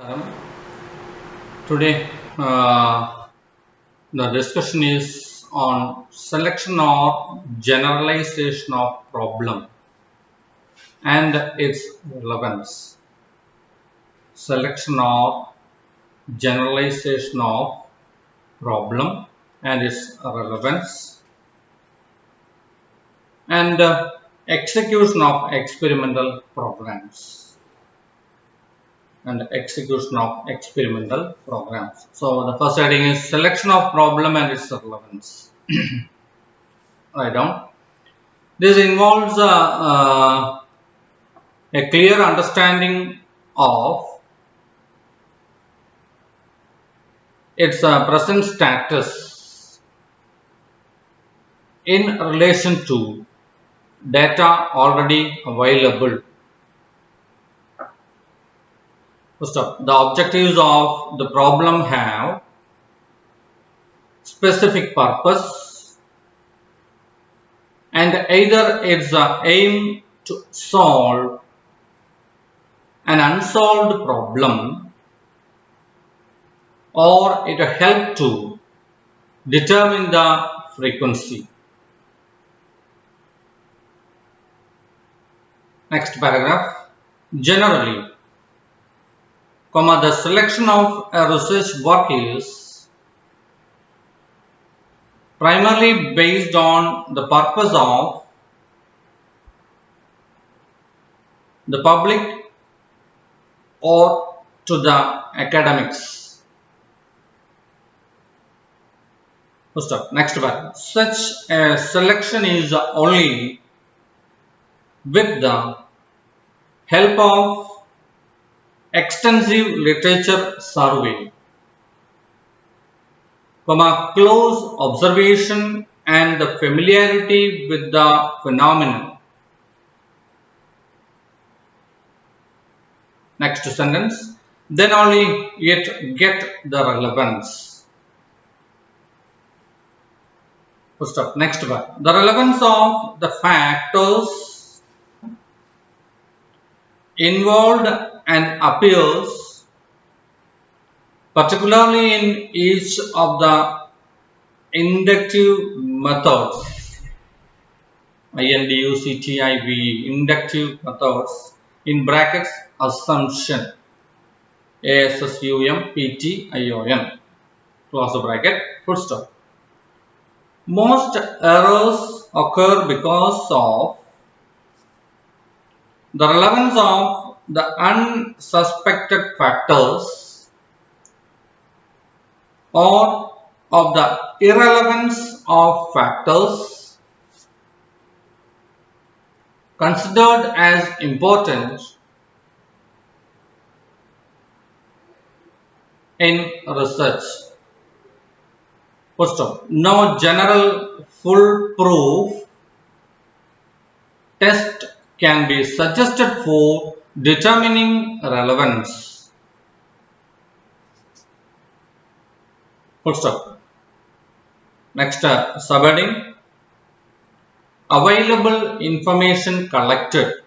Um, Today, the discussion is on selection or generalization of problem and its relevance. Selection or generalization of problem and its relevance, and execution of experimental programs. And execution of experimental programs. So the first heading is selection of problem and its relevance. Write down. This involves a clear understanding of its present status in relation to data already available. First up, the objectives of the problem have specific purpose, and either its aim to solve an unsolved problem or it help to determine the frequency. Next paragraph. Generally, the selection of a research work is primarily based on the purpose of the public or to the academics. First up, next one. Such a selection is only with the help of extensive literature survey, close observation and the familiarity with the phenomenon. Next sentence. Then only it get the relevance. First up, next one. The relevance of the factors involved and appears particularly in each of the inductive methods, INDUCTIV, inductive methods, in brackets assumption, ASSUMPTION, close the bracket, full stop. Most errors occur because of the relevance of the unsuspected factors or of the irrelevance of factors considered as important in research. First of all, no general foolproof test can be suggested for determining relevance. Full stop. Next subheading, available information collected.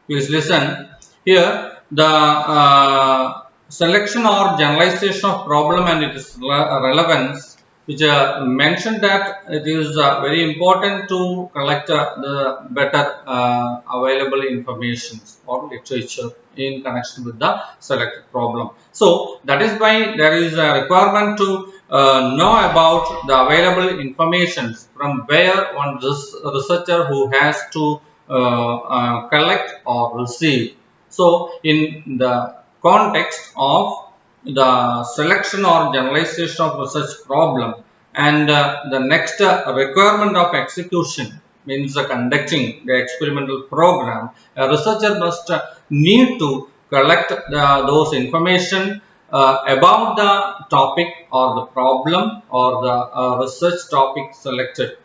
Please listen. Here the selection or generalization of problem and its relevance, which mentioned that it is very important to collect the better available information or literature in connection with the selected problem. So that is why there is a requirement to know about the available information from where one researcher who has to collect or receive. So in the context of the selection or generalization of research problem, and the next requirement of execution means conducting the experimental program, a researcher must need to collect those information about the topic or the problem or the research topic selected.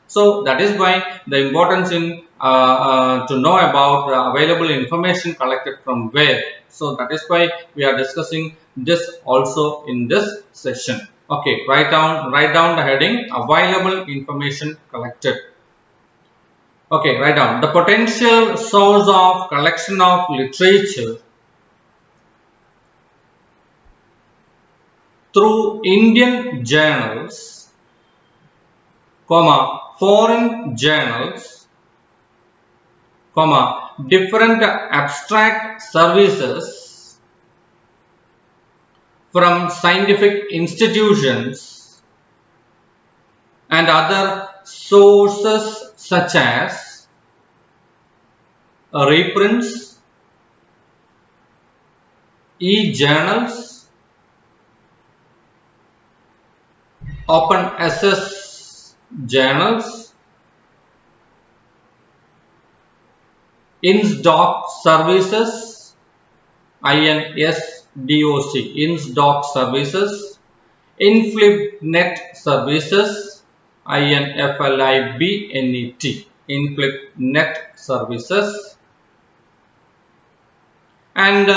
So that is why the importance in to know about the available information collected from where. So that is why we are discussing this also in this session. Okay, write down the heading, available information collected. Okay, write down. The potential source of collection of literature through Indian journals, foreign journals, different abstract services from scientific institutions and other sources such as reprints, e-journals, open access journals, INSDOC services, INSDOC, INSDOC services, InflipNet services, INFLIBNET, InflipNet services, and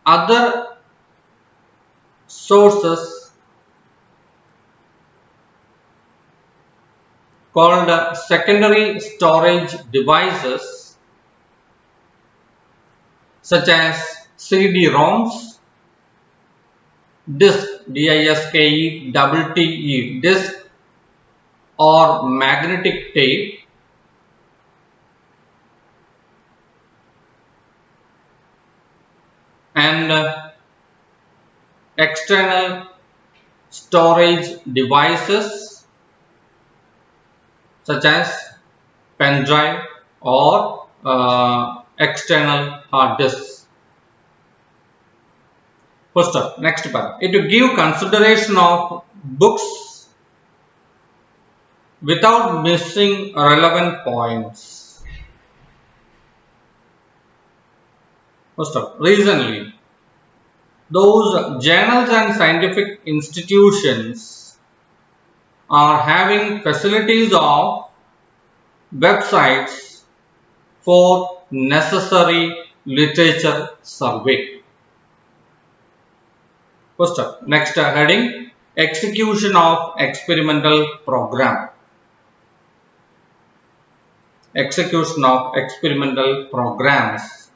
other sources called secondary storage devices such as CD-ROMs, disk, D-I-S-K-E-T-T-E, disk or magnetic tape, and external storage devices such as pen drive or external hard disks. First up, next part. It will give consideration of books without missing relevant points. First up, recently, those journals and scientific institutions are having facilities of websites for necessary literature survey. First up, next heading, execution of experimental program. Execution of experimental programs,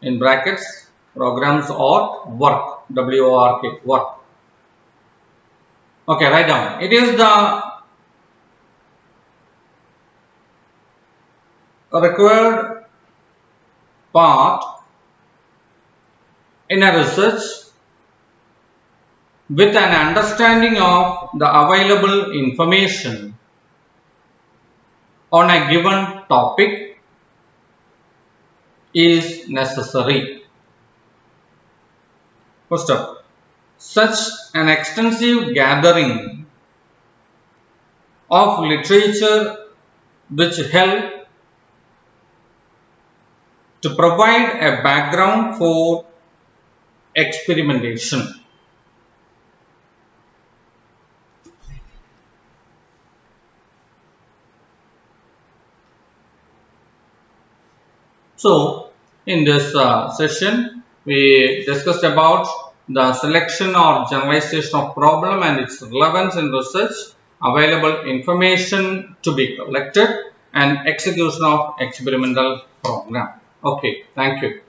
in brackets, programs or work, W-O-R-K, work. Okay, write down. It is the required part in a research with an understanding of the available information on a given topic is necessary. First up, such an extensive gathering of literature which help to provide a background for experimentation. So, in this session, we discussed about the selection or generalization of problem and its relevance in research, available information to be collected, and execution of experimental program. Okay, thank you.